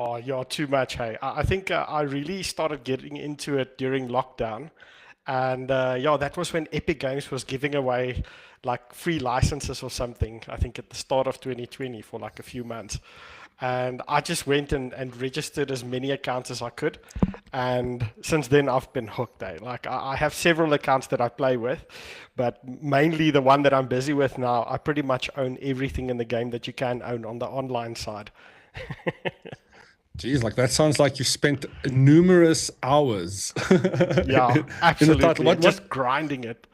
Oh, you're too much, hey. I think I really started getting into it during lockdown. And yeah, that was when Epic Games was giving away like free licenses or something, I think at the start of 2020 for like a few months. And I just went and registered as many accounts as I could. And since then, I've been hooked. Like I have several accounts that I play with, but mainly the one that I'm busy with now, I pretty much own everything in the game that you can own on the online side. Geez, like that sounds like you spent numerous hours Yeah, in the title. absolutely. And just grinding it.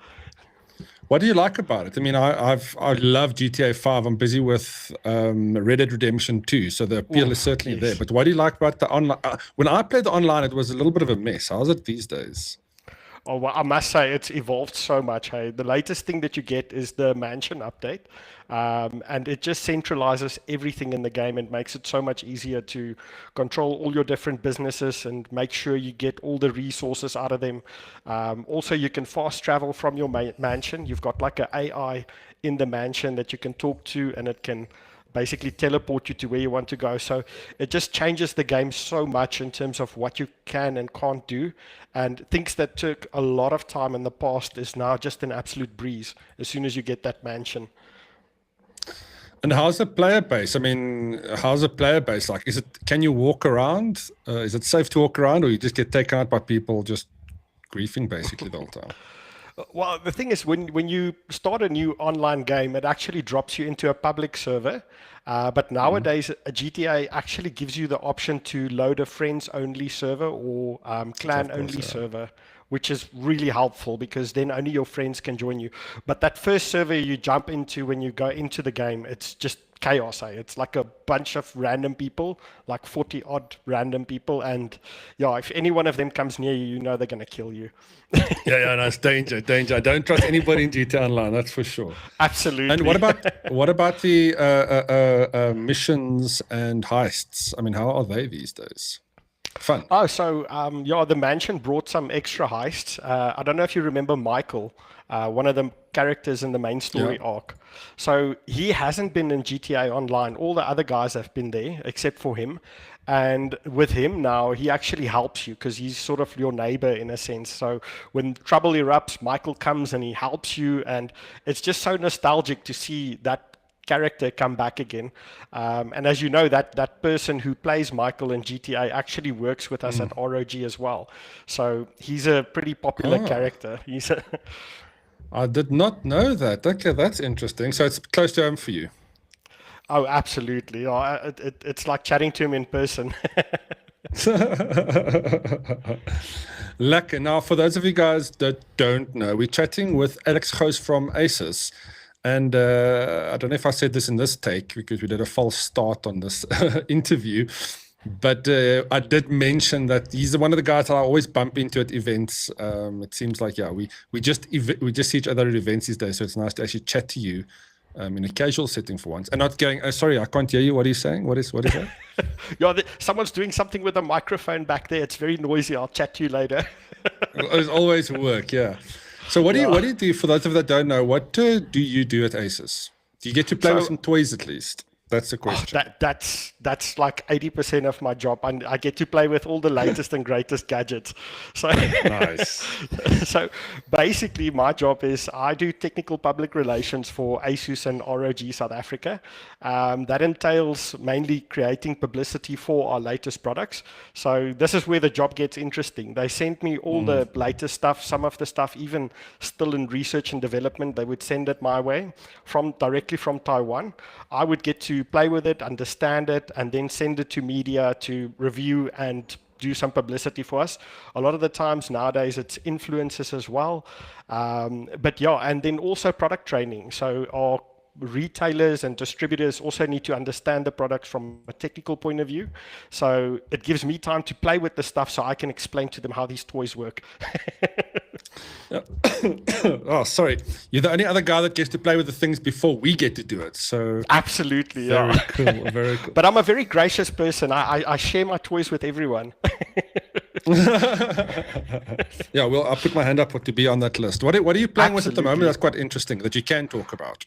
What do you like about it? I mean, I love GTA 5. I'm busy with Red Dead Redemption 2, so the appeal is Oof, certainly there. yes. But what do you like about the online? When I played the online, it was a little bit of a mess. How's it these days? Oh, well, I must say it's evolved so much. Hey, the latest thing that you get is the mansion update, and it just centralizes everything in the game and makes it so much easier to control all your different businesses and make sure you get all the resources out of them. Also, you can fast travel from your mansion. You've got like an AI in the mansion that you can talk to, and it can basically teleport you to where you want to go. So it just changes the game so much in terms of what you can and can't do. And things that took a lot of time in the past is now just an absolute breeze as soon as you get that mansion. And how's the player base? I mean, how's the player base like? Is it, can you walk around? Is it safe to walk around, or you just get taken out by people just griefing basically the whole time? Well, the thing is, when you start a new online game, it actually drops you into a public server. But nowadays, a GTA actually gives you the option to load a friends-only server or Of course, clan-only yeah. server, which is really helpful because then only your friends can join you. But that first server you jump into when you go into the game, it's just chaos. It's like a bunch of random people, like 40 odd random people. And yeah, if any one of them comes near you, you know they're going to kill you. Yeah, no, it's danger, danger. I don't trust anybody in GTA Online, that's for sure. And Absolutely. what about the missions and heists? I mean, how are they these days? Fun. Oh, so yeah, the mansion brought some extra heists. I don't know if you remember Michael, one of the characters in the main Yeah. story arc. So he hasn't been in GTA Online. All the other guys have been there except for him. And with him now, he actually helps you because he's sort of your neighbor in a sense. So when trouble erupts, Michael comes and he helps you. And it's just so nostalgic to see that character come back again. And as you know, that person who plays Michael in GTA actually works with us at ROG as well. So he's a pretty popular Ah, character. He's a I did not know that. Okay, that's interesting. So it's close to home for you. oh, absolutely. Oh, it's like chatting to him in person. Lekker. Now, for those of you guys that don't know, we're chatting with Alex Gous from Asus. And I don't know if I said this in this take because we did a false start on this interview. But I did mention that he's one of the guys that I always bump into at events. It seems like, yeah, we just see each other at events these days. So it's nice to actually chat to you in a casual setting for once. And not going, oh, sorry, I can't hear you. What are you saying? What is that? Yeah, someone's doing something with a microphone back there. It's very noisy. I'll chat to you later. It's always work, yeah. So Yeah. what do you do, for those of you that don't know, what do you do at Asus? Do you get to play with So some toys at least? That's the oh, question. that's like 80% of my job. I get to play with all the latest and greatest gadgets. So Nice. so basically my job is I do technical public relations for Asus and ROG South Africa. That entails mainly creating publicity for our latest products. So this is where the job gets interesting. They send me all the latest stuff, some of the stuff even still in research and development. They would send it my way from directly from Taiwan. I would get to play with it, understand it, and then send it to media to review and do some publicity for us. A lot of the times nowadays it's influencers as well. But yeah, and then also product training. So our retailers and distributors also need to understand the products from a technical point of view. So it gives me time to play with the stuff so I can explain to them how these toys work. Yeah. Oh, sorry. You're the only other guy that gets to play with the things before we get to do it. So Absolutely, very yeah. cool. Very cool. But I'm a very gracious person. I share my toys with everyone. Yeah, well, I'll put my hand up to be on that list. What are you playing with at the moment? Absolutely. That's quite interesting that you can talk about.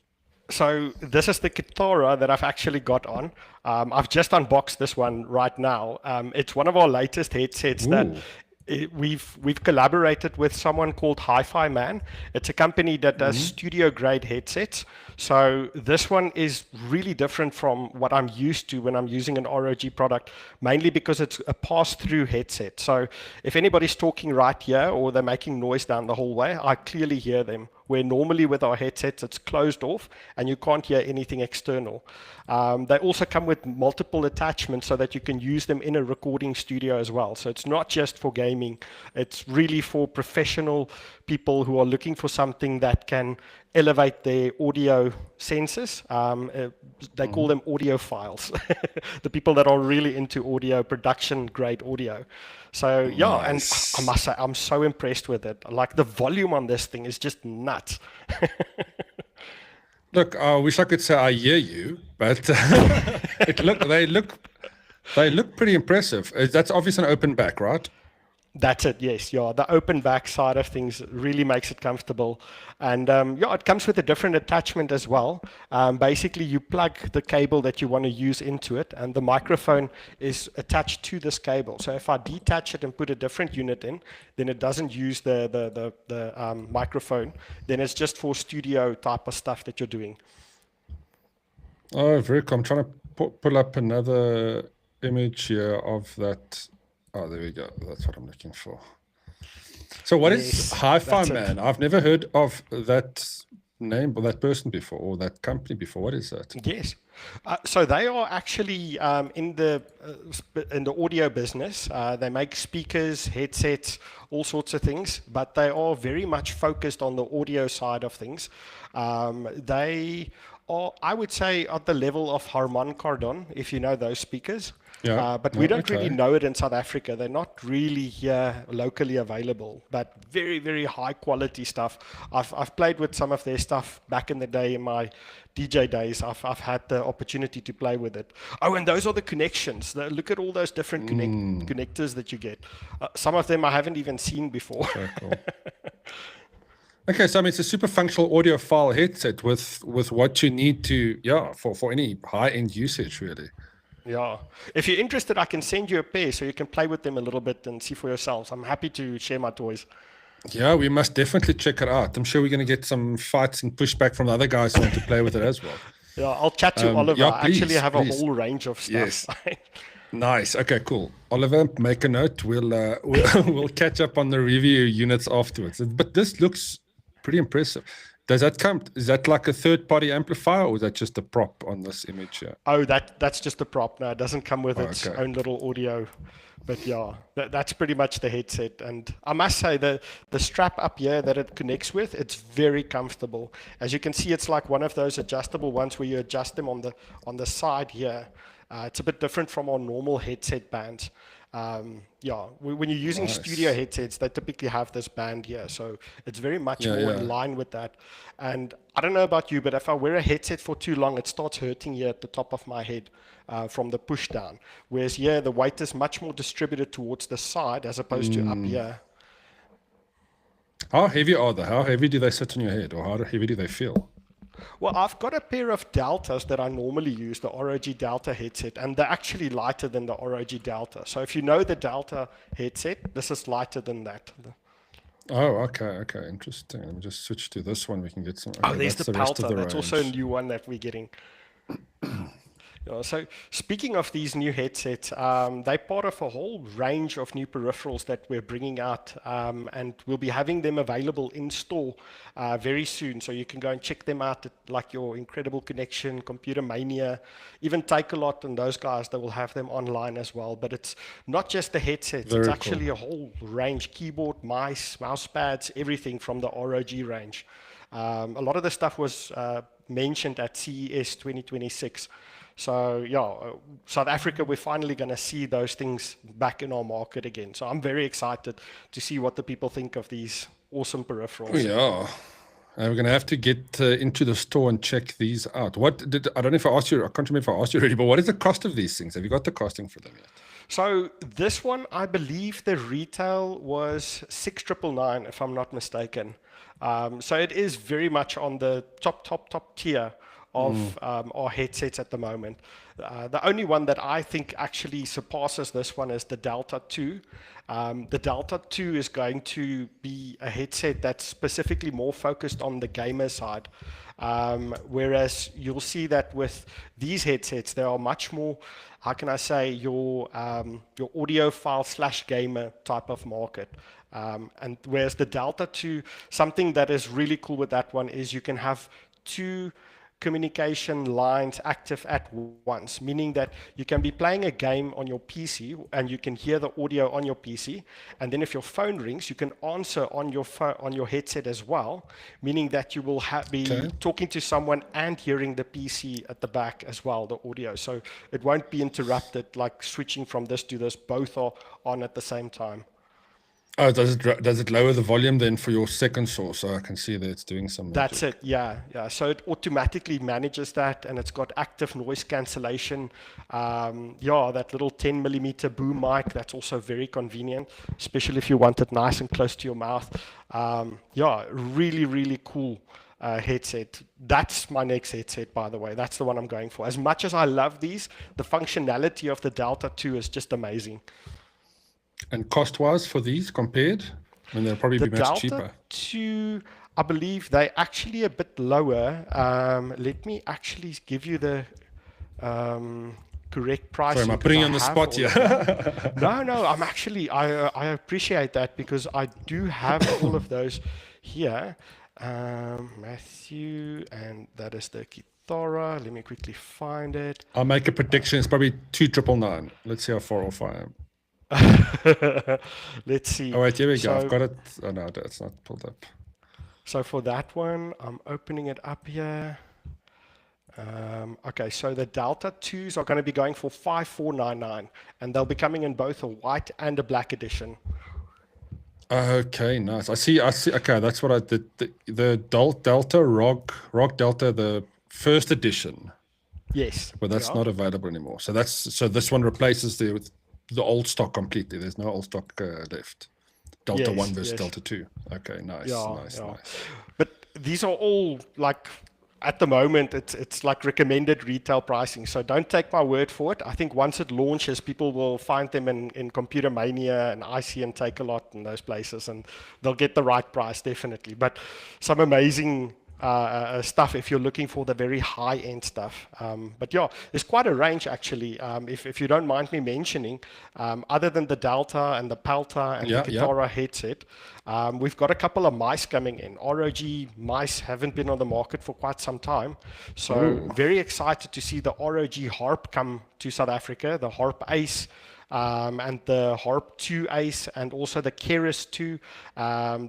So this is the Kitara that I've actually got on. I've just unboxed this one right now. It's one of our latest headsets that Ooh. we've collaborated with someone called Hi-Fi Man. It's a company that does Mm-hmm. studio grade headsets. So this one is really different from what I'm used to when I'm using an ROG product, mainly because it's a pass-through headset. So if anybody's talking right here or they're making noise down the hallway, I clearly hear them. Where normally with our headsets it's closed off and you can't hear anything external. They also come with multiple attachments so that you can use them in a recording studio as well. So it's not just for gaming, it's really for professional people who are looking for something that can elevate their audio senses. They call Mm-hmm. them audiophiles, the people that are really into audio, production grade audio. So yeah, and I Nice. must say, I'm so impressed with it. Like the volume on this thing is just nuts. Look, I wish I could say I hear you, but they look pretty impressive. That's obviously an open back, right? That's it, yes. Yeah, the open back side of things really makes it comfortable. And yeah, it comes with a different attachment as well. Basically, you plug the cable that you want to use into it, and the microphone is attached to this cable. So if I detach it and put a different unit in, then it doesn't use the microphone. Then it's just for studio type of stuff that you're doing. Oh, very cool. I'm trying to pull up another image here of that. Oh, there we go. That's what I'm looking for. So, what is Yes, Hi-Fi that's it. Man? I've never heard of that name or that person before, or that company before. What is that? Yes. So they are actually in the audio business. They make speakers, headsets, all sorts of things, but they are very much focused on the audio side of things. They are, I would say, at the level of Harman Kardon, if you know those speakers. Yeah. But No. we don't really Okay. know it in South Africa. They're not really here locally available, but very, very high quality stuff. I've played with some of their stuff back in the day in my DJ days. I've had the opportunity to play with it. Oh, and those are the connections. Look at all those different Mm, connectors that you get. Some of them I haven't even seen before. very cool. Okay, so I mean, it's a super functional audiophile headset with what you need to, yeah, for any high-end usage, really. Yeah. If you're interested, I can send you a pair so you can play with them a little bit and see for yourselves. I'm happy to share my toys. Yeah, we must definitely check it out. I'm sure we're going to get some fights and pushback from the other guys who want to play with it as well. Yeah, I'll chat to Oliver. Yeah, I actually please, have a please. whole range of stuff. Yes. Nice. Okay, cool. Oliver, make a note. We'll catch up on the review units afterwards. But this looks pretty impressive. Does that come? Is that like a third-party amplifier, or is that just a prop on this image here? Oh, that's just a prop. No, it doesn't come with Oh, its okay. own little audio. But yeah, that's pretty much the headset. And I must say the strap up here that it connects with, it's very comfortable. As you can see, it's like one of those adjustable ones where you adjust them on the side here. It's a bit different from our normal headset bands. Yeah, when you're using studio Nice. headsets, they typically have this band here, so it's very much Yeah, more in yeah. line with that. And I don't know about you, but if I wear a headset for too long, it starts hurting here at the top of my head from the push down. Whereas here, the weight is much more distributed towards the side as opposed to up Mm. here. How heavy are they? How heavy do they sit on your head, or how heavy do they feel? Well, I've got a pair of Deltas that I normally use, the ROG Delta headset, and they're actually lighter than the ROG Delta. So if you know the Delta headset, this is lighter than that. Oh, okay, okay, interesting. Let me just switch to this one. We can get some. Oh, Okay, there's the that's the rest of Pelta. the That's also a range. new one that we're getting. Yeah, so speaking of these new headsets, they're part of a whole range of new peripherals that we're bringing out, and we'll be having them available in store very soon. So you can go and check them out at like your Incredible Connection, Computer Mania, even Take a Lot, and those guys. They will have them online as well. But it's not just the headsets; it's Very cool. actually a whole range: keyboard, mouse pads, everything from the ROG range. A lot of the stuff was mentioned at CES 2026. So yeah, South Africa, we're finally going to see those things back in our market again. So I'm very excited to see what the people think of these awesome Oh, peripherals. yeah. We're gonna have to get into the store and check these out. What did I don't know if I asked you? I can't remember if I asked you already. But what is the cost of these things? Have you got the costing for them yet? So this one, I believe the retail was 6,999, if I'm not mistaken. So it is very much on the top tier our headsets at the moment. The only one that I think actually surpasses this one is the Delta 2. The Delta 2 is going to be a headset that's specifically more focused on the gamer side. Whereas you'll see that with these headsets, they are much more, how can I say, your audiophile slash gamer type of market. And whereas the Delta 2, something that is really cool with that one is you can have two communication lines active at once, meaning that you can be playing a game on your PC and you can hear the audio on your PC, and then if your phone rings, you can answer on your phone, on your headset as well, meaning that you will be talking to someone and hearing the PC at the back as well, the audio. So it won't be interrupted, like switching from this to this. Both are on at the same time. Oh, does it lower the volume then for your second source? So I can see that it's doing some magic. That's it, yeah. So it automatically manages that, and it's got active noise cancellation. That little 10 millimeter boom mic, that's also very convenient, especially if you want it nice and close to your mouth. Really, really cool headset. That's my next headset, by the way. That's the one I'm going for. As much as I love these, the functionality of the Delta 2 is just amazing. And cost-wise for these compared? I mean, they'll probably be much cheaper. The Delta 2, I believe they're actually a bit lower. Let me actually give you the correct price. Sorry, am I putting you on the spot here? No, I'm actually, I appreciate that because I do have all of those here. Matthew, and that is the Kitara. Let me quickly find it. I'll make a prediction. It's probably 2,999. Let's see how far off I am. Let's see. Oh wait, here we go. I've got it. Oh no, it's not pulled up. So for that one, I'm opening it up here. Okay, so the Delta 2s are going to be going for 5,499, and they'll be coming in both a white and a black edition. Okay, nice. I see. Okay, that's what I did. The Delta Rock Delta, the first edition. Yes. But that's not available anymore. So this one replaces the old stock completely. There's no old stock left. Delta 1 versus Delta 2. Okay, nice. But these are all like, at the moment, it's like recommended retail pricing. So don't take my word for it. I think once it launches, people will find them in Computer Mania and IC and Take-A-Lot and those places, and they'll get the right price, definitely. But some amazing stuff if you're looking for the very high-end stuff. But yeah, there's quite a range actually. If you don't mind me mentioning, other than the Delta and the Pelta and the Kitara headset, we've got a couple of mice coming in. ROG mice haven't been on the market for quite some time. So very excited to see the ROG Harp come to South Africa, the Harp Ace, and the Harp 2 Ace, and also the Keras 2,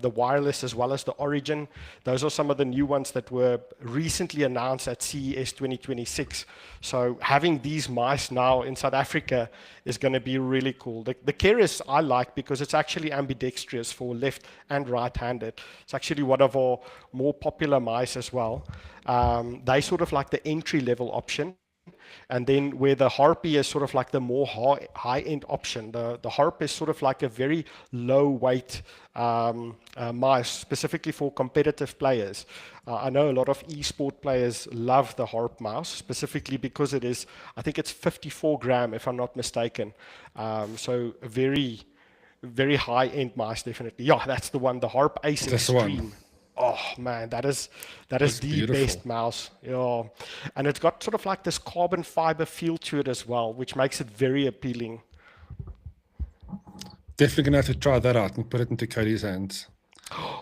the wireless as well as the Origin. Those are some of the new ones that were recently announced at CES 2026. So having these mice now in South Africa is going to be really cool. The Keras I like because it's actually ambidextrous for left and right-handed. It's actually one of our more popular mice as well. They sort of like the entry-level option. And then where the Harpy is sort of like the more high-end option. The Harp is sort of like a very low-weight mouse, specifically for competitive players. I know a lot of esport players love the Harp mouse, specifically because it is, I think it's 54 gram, if I'm not mistaken. So a very, very high-end mouse, definitely. Yeah, that's the one, the Harp Ace Extreme. Oh man, that is the beautiful. Best mouse. Yeah, and it's got sort of like this carbon fiber feel to it as well, which makes it very appealing. Definitely gonna have to try that out and put it into Cody's hands.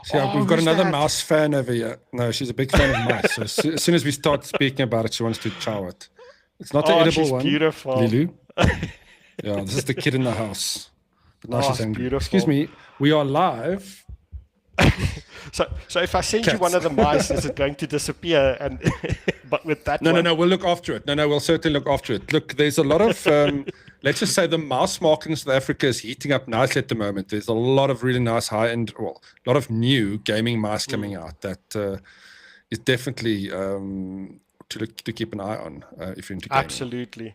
See, we've got another mouse fan over here. No, she's a big fan of mice. So as soon as we start speaking about it, she wants to chow it. It's not an edible one. Beautiful. Lulu. Yeah, this is the kid in the house. But now she's angry. Beautiful. Excuse me, we are live. So if I send you one of the mice, is it going to disappear? And but with that, no, we'll look after it. No, we'll certainly look after it. Look, there's a lot of let's just say the mouse market in South Africa is heating up nicely at the moment. There's a lot of really nice high-end, well, a lot of new gaming mice coming out that is definitely to keep an eye on if you're into gaming. Absolutely.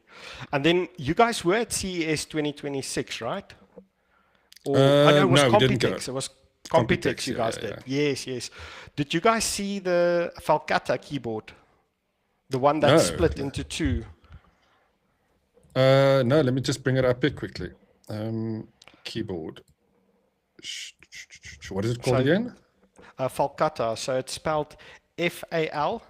And then you guys were at CES 2026, right? Or, no, we didn't go. It was Computex you guys did. Yes. Did you guys see the Falcata keyboard? The one that's No. split into two. No, let me just bring it up here quickly. Keyboard. What is it called So again? Falcata. So it's spelled Falcata.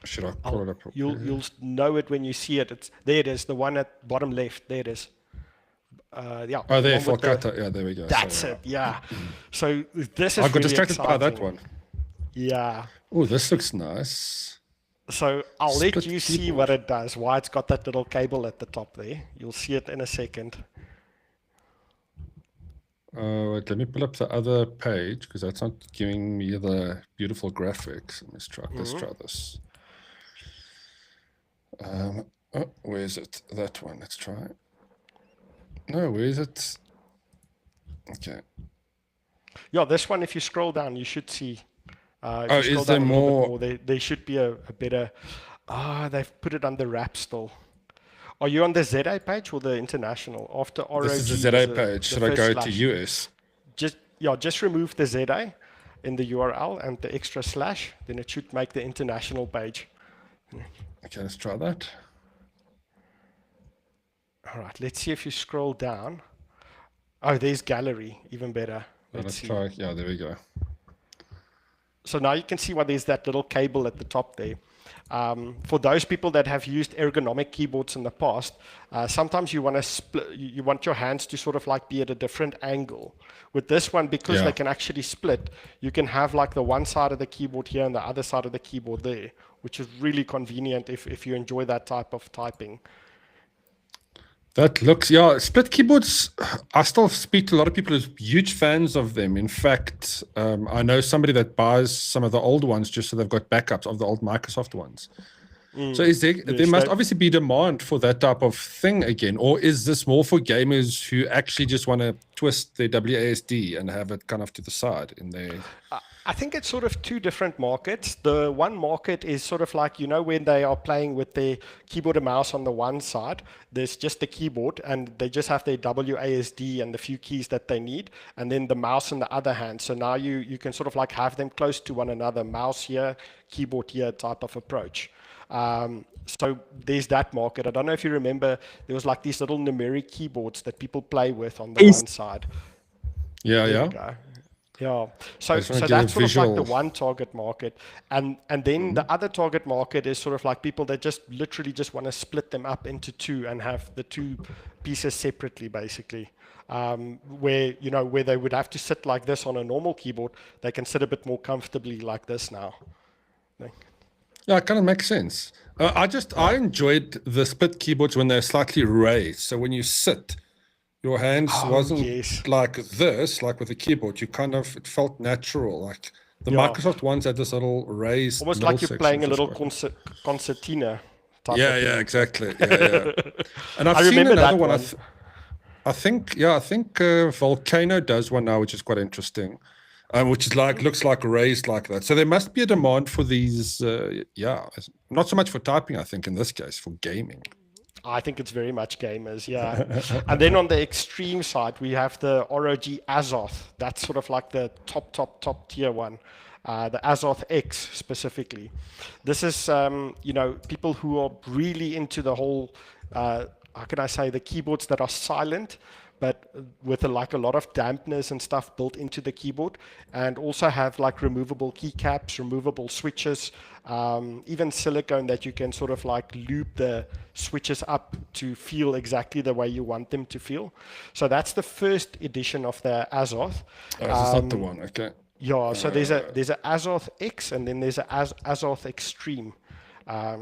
Should I pull it up? You'll know it when you see it. It's there. It is the one at bottom left. There it is. Yeah, Oh, the there, one with the. Falcata. Yeah, there we go. That's Sorry, it. Yeah. So this I is got really distracted by that exciting. one. Yeah. Oh, this looks nice. So I'll let Split you see keyboard. what it does. Why it's got that little cable at the top there. You'll see it in a second. Wait, let me pull up the other page because that's not giving me the beautiful graphics. Let's try this. Where is it? That one. Let's try. No, where is it? Okay. Yeah, this one, if you scroll down, you should see. If Oh, you scroll is there down a little bit more? more, there should be a better. They've put it under wrap still. Are you on the ZA page or the international? After ROG, This is the ZA there's page. the Should I first go slash. to US? Just remove the ZA in the URL and the extra slash, then it should make the international page. Okay, let's try that. All right, let's see if you scroll down. Oh, there's gallery, even better. Let's See. try. Yeah, there we go. So now you can see why there's that little cable at the top there. For those people that have used ergonomic keyboards in the past, sometimes you want to split. You want your hands to sort of like be at a different angle. With this one, because they can actually split, you can have like the one side of the keyboard here and the other side of the keyboard there, which is really convenient if you enjoy that type of typing. That looks, yeah, split keyboards. I still speak to a lot of people who's huge fans of them. In fact, I know somebody that buys some of the old ones just so they've got backups of the old Microsoft ones. So is there must obviously be demand for that type of thing again, or is this more for gamers who actually just want to twist their WASD and have it kind of to the side in their? I think it's sort of two different markets. The one market is sort of like, when they are playing with their keyboard and mouse on the one side, there's just the keyboard and they just have their WASD and the few keys that they need, and then the mouse in the other hand. So now you can sort of like have them close to one another, mouse here, keyboard here type of approach. So there's that market. I don't know if you remember, there was like these little numeric keyboards that people play with on the one side. Yeah, there you go. Yeah, so that's sort of like the one target market, and then the other target market is sort of like people that just literally just want to split them up into two and have the two pieces separately, basically. Where they would have to sit like this on a normal keyboard, they can sit a bit more comfortably like this now. Yeah, it kind of makes sense. I enjoyed the split keyboards when they're slightly raised. So when you sit, your hands wasn't like this, like with the keyboard. You kind of, it felt natural. Like the Microsoft ones had this little raised, almost like you're playing a little concertina. Yeah, exactly. Yeah. And I've seen another one. I think Volcano does one now, which is quite interesting. Which is like, looks like raised like that. So there must be a demand for these. Not so much for typing, I think, in this case, for gaming. I think it's very much gamers, yeah. And then on the extreme side, we have the ROG Azoth. That's sort of like the top tier one. The Azoth X specifically. This is, people who are really into the whole, how can I say, the keyboards that are silent, but with a lot of dampness and stuff built into the keyboard, and also have like removable keycaps, removable switches, even silicone that you can sort of like loop the switches up to feel exactly the way you want them to feel. So that's the first edition of the Azoth. Oh, this is not the one, okay. Yeah, so there's a Azoth X and then there's a Azoth Extreme.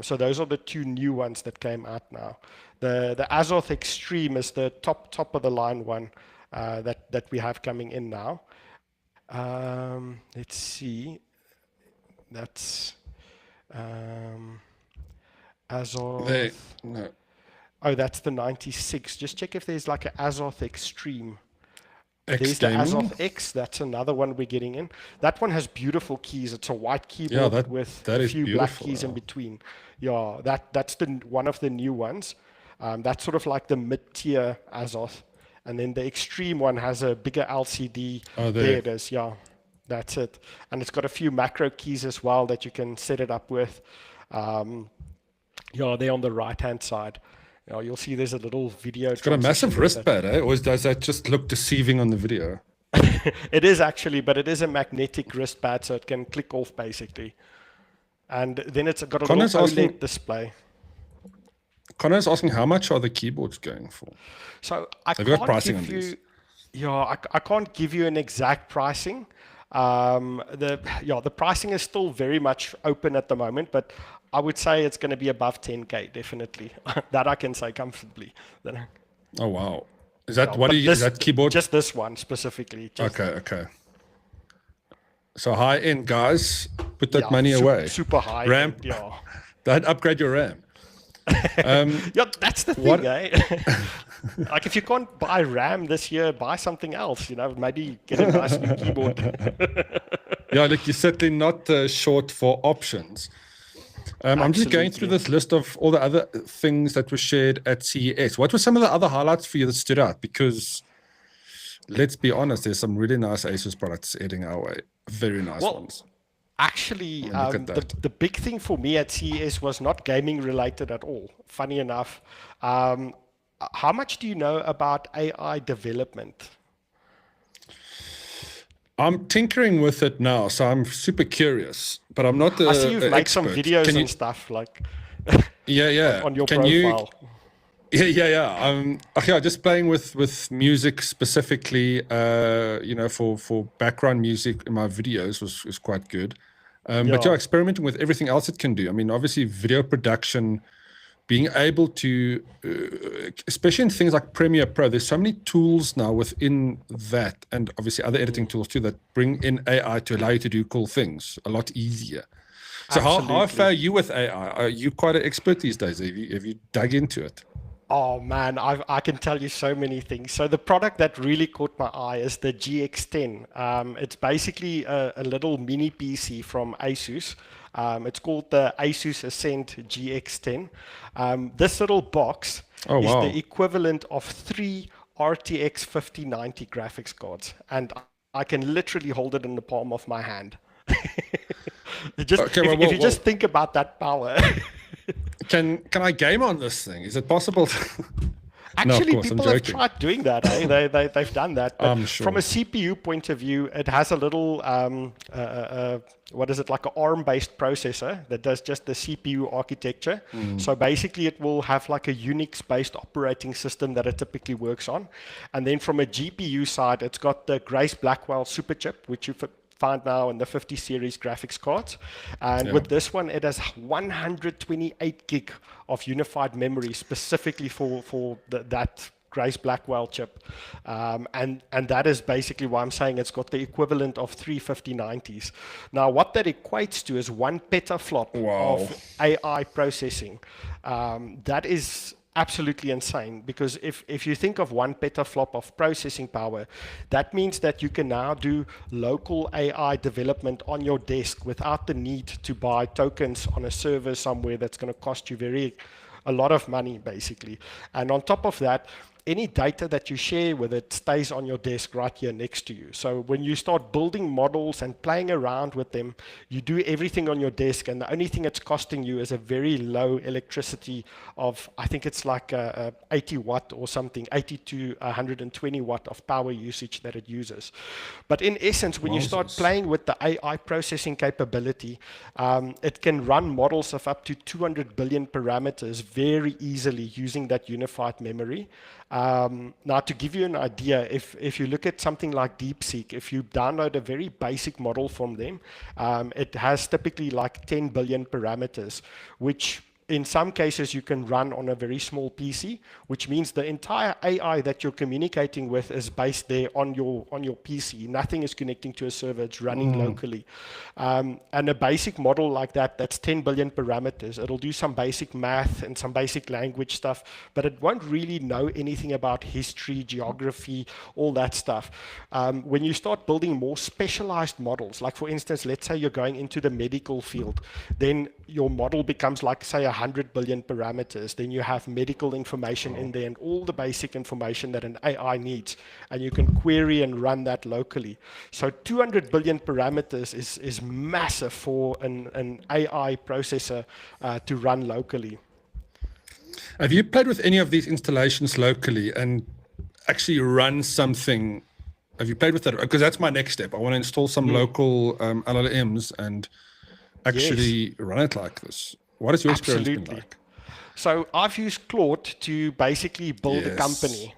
So those are the two new ones that came out now. The Azoth Extreme is the top of the line one that we have coming in now. Let's see. That's Azoth. No. Oh, that's the 96. Just check if there's like an Azoth Extreme. There's the Azoth X. That's another one we're getting in. That one has beautiful keys. It's a white keyboard with a few black keys in between. Yeah, that's one of the new ones. That's sort of like the mid-tier Azoth. and then the extreme one has a bigger LCD. Oh, There there. it is, yeah, that's it. And it's got a few macro keys as well that you can set it up with. Um, yeah, there on the right hand side. You'll see there's a little video It's got a transition massive there that wristpad, eh? Or does that just look deceiving on the video? it is actually, but it is a magnetic wristpad, so it can click off basically. And then it's got a little Connor's OLED asking, display. Connor's asking how much are the keyboards going for? So I Have you got can't pricing on give these? you, yeah, I can't give you an exact pricing. The pricing is still very much open at the moment, but I would say it's going to be above 10K definitely. That I can say comfortably. Then, Oh wow. Is that yeah, what do but you, is this that keyboard? just this one specifically, just Okay, okay. So high end guys, put that yeah, money away. super high RAM, end, yeah. don't upgrade your RAM. Yeah, that's the thing, What eh? Like if you can't buy RAM this year, buy something else. Maybe get a nice new keyboard. Yeah, like you're certainly not short for options. I'm just going through Absolutely. this list of all the other things that were shared at CES. What were some of the other highlights for you that stood out? Because let's be honest, there's some really nice Asus products heading our way. Very nice Well, ones. actually, I mean, look at the that. the big thing for me at CES was not gaming related at all. Funny enough, um, how much do you know about AI development? I'm tinkering with it now, so I'm super curious, but I'm not I see you've an made some expert. Can videos you? and stuff like Yeah, on, yeah. on your Can you? profile. Yeah. Yeah, just playing with music specifically. For background music in my videos was quite good. But yeah, Yeah, experimenting with everything else it can do. I mean, obviously, video production, being able to, especially in things like Premiere Pro, there's so many tools now within that, and obviously other editing tools too that bring in AI to allow you to do cool thing a lot easier. So how far absolutely. are you with AI? Are you quite an expert these days? Have you dug into it? Oh man, I can tell you so many things. So the product that really caught my eye is the GX10. It's basically a little mini PC from Asus. It's called the Asus Ascent GX10. This little box Oh is the wow. equivalent of three RTX 5090 graphics cards, and I can literally hold it in the palm of my hand. Just Okay, if you just well, think about that power. can I game on this thing? Is it possible? No, of Actually, course, I'm people have joking. tried doing that. They've done that. But I'm from a sure. CPU point of view, it has a little, what is it, like an ARM-based processor that does just the CPU architecture. So basically, it will have like a Unix-based operating system that it typically works on. And then from a GPU side, it's got the Grace Blackwell superchip, which you find now in the 50 series graphics cards. And Yeah. with this one, it has 128 gig of unified memory specifically for that Grace Blackwell chip. And that is basically why I'm saying it's got the equivalent of three 5090s. Now, what that equates to is one petaflop Wow. of AI processing. That is absolutely insane because if you think of one petaflop of processing power, that means that you can now do local AI development on your desk without the need to buy tokens on a server somewhere that's going to cost you a lot of money basically. And on top of that, any data that you share with it stays on your desk right here next to you. So when you start building models and playing around with them, you do everything on your desk, and the only thing it's costing you is a very low electricity of, I think it's like 80 watt or something, 80 to 120 watt of power usage that it uses. But in essence, when you start Wowzers. playing with the AI processing capability, it can run models of up to 200 billion parameters very easily using that unified memory. Now, to give you an idea, if you look at something like DeepSeek, if you download a very basic model from them, it has typically like 10 billion parameters, which in some cases you can run on a very small PC, which means the entire AI that you're communicating with is based there on your PC. Nothing is connecting to a server; it's running locally. And a basic model like that, that's 10 billion parameters. It'll do some basic math and some basic language stuff, but it won't really know anything about history, geography, all that stuff. When you start building more specialized models, like for instance, let's say you're going into the medical field, then your model becomes like, say, 100 billion parameters, then you have medical information in there and all the basic information that an AI needs, and you can query and run that locally. So 200 billion parameters is massive for an AI processor to run locally. Have you played with any of these installations locally and actually run something? Have you played with that? Because that's my next step. I want to install some local LLMs and actually run it like this. What has your experience been like? So I've used Claude to basically build a company.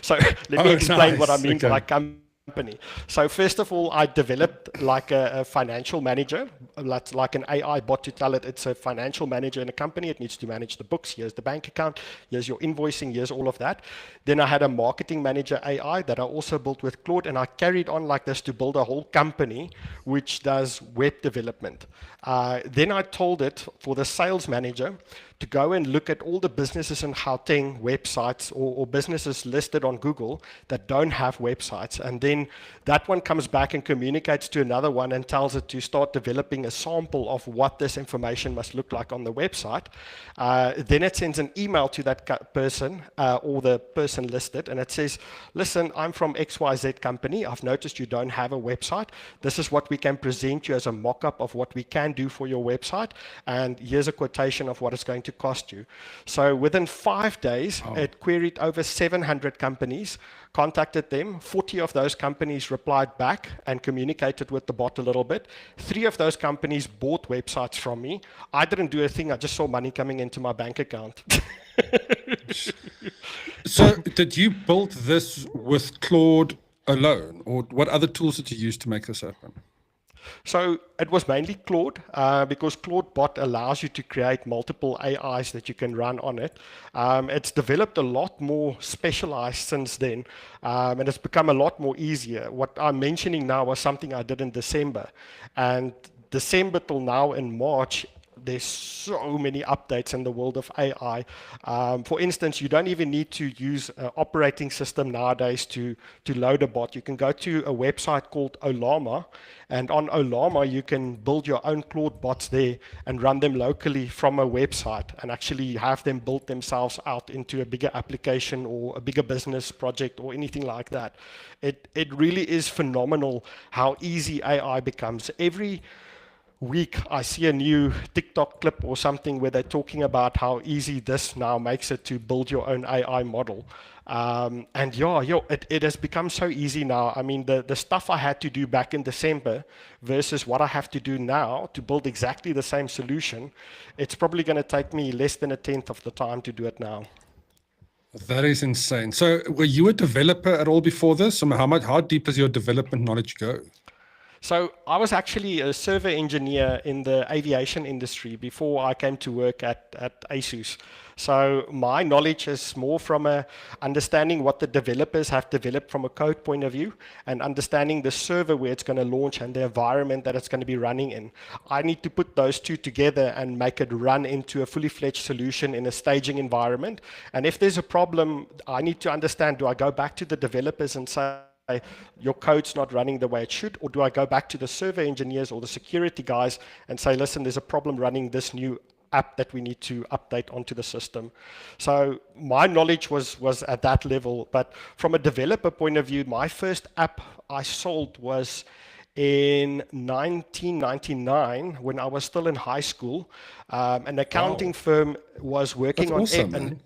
So let me Oh, explain what I nice. mean Okay. by company. So first of all, I developed like a financial manager, like an AI bot to tell it it's a financial manager in a company. It needs to manage the books. Here's the bank account. Here's your invoicing. Here's all of that. Then I had a marketing manager AI that I also built with Claude, and I carried on like this to build a whole company which does web development. Then I told it for the sales manager to go and look at all the businesses in Gauteng websites or businesses listed on Google that don't have websites. And then that one comes back and communicates to another one and tells it to start developing a sample of what this information must look like on the website. Then it sends an email to that person or the person listed, and it says, listen, I'm from XYZ company. I've noticed you don't have a website. This is what we can present you as a mock-up of what we can do for your website. And here's a quotation of what it's going to cost you. So within 5 days, it queried over 700 companies, contacted them. 40 of those companies replied back and communicated with the bot a little bit. 3 of those companies bought websites from me. I didn't do a thing. I just saw money coming into my bank account. So did you build this with Claude alone, or what other tools did you use to make this happen? So it was mainly Claude because Claude Bot allows you to create multiple AIs that you can run on it. It's developed a lot more specialized since then, and it's become a lot more easier. What I'm mentioning now was something I did in December, and December till now in March, there's so many updates in the world of AI. For instance, you don't even need to use an operating system nowadays to load a bot. You can go to a website called Olama, and on Olama, you can build your own Claude bots there and run them locally from a website and actually have them build themselves out into a bigger application or a bigger business project or anything like that. It really is phenomenal how easy AI becomes. Every week I see a new TikTok clip or something where they're talking about how easy this now makes it to build your own AI model. And it has become so easy now. I mean, the stuff I had to do back in December versus what I have to do now to build exactly the same solution, it's probably going to take me less than a tenth of the time to do it now. That is insane. So were you a developer at all before this? How deep does your development knowledge go? So I was actually a server engineer in the aviation industry before I came to work at Asus. So my knowledge is more from understanding what the developers have developed from a code point of view and understanding the server where it's going to launch and the environment that it's going to be running in. I need to put those two together and make it run into a fully fledged solution in a staging environment. And if there's a problem, I need to understand, do I go back to the developers and say, your code's not running the way it should, or do I go back to the server engineers or the security guys and say, listen, there's a problem running this new app that we need to update onto the system. So my knowledge was at that level, but from a developer point of view, my first app I sold was in 1999 when I was still in high school. An accounting firm was working on awesome, it. man.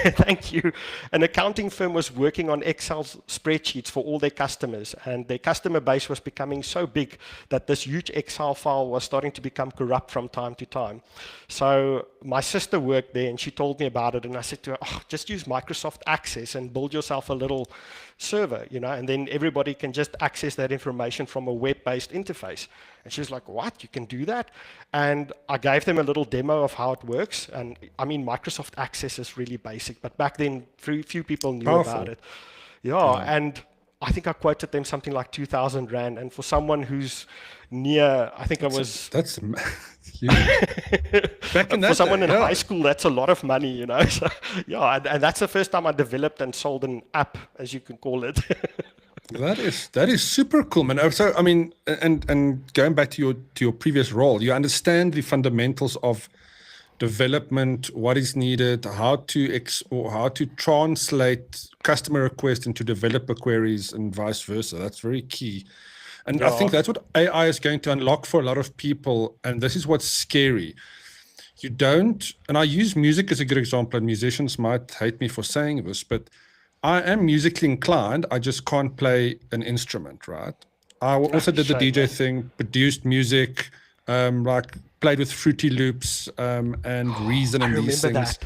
Thank you. An accounting firm was working on Excel spreadsheets for all their customers, and their customer base was becoming so big that this huge Excel file was starting to become corrupt from time to time. So my sister worked there, and she told me about it, and I said to her, just use Microsoft Access and build yourself a little server, and then everybody can just access that information from a web-based interface. And she was like, what? You can do that? And I gave them a little demo of how it works. And I mean, Microsoft Access is really basic, but back then, few people knew about it. Yeah, and I think I quoted them something like 2,000 Rand. And for someone who's near, I think That's huge. Back in that for someone day, in high school, that's a lot of money, So, yeah, and that's the first time I developed and sold an app, as you can call it. That is super cool, man. So I mean, and going back to your previous role, you understand the fundamentals of development, what is needed, how to or how to translate customer requests into developer queries and vice versa. That's very key. And I think Yeah. that's what AI is going to unlock for a lot of people. And this is what's scary. You don't, and I use music as a good example, and musicians might hate me for saying this, but I am musically inclined. I just can't play an instrument, right? I also did the Shame, DJ man. thing, produced music, like played with Fruity Loops and Reason I and these remember things. that.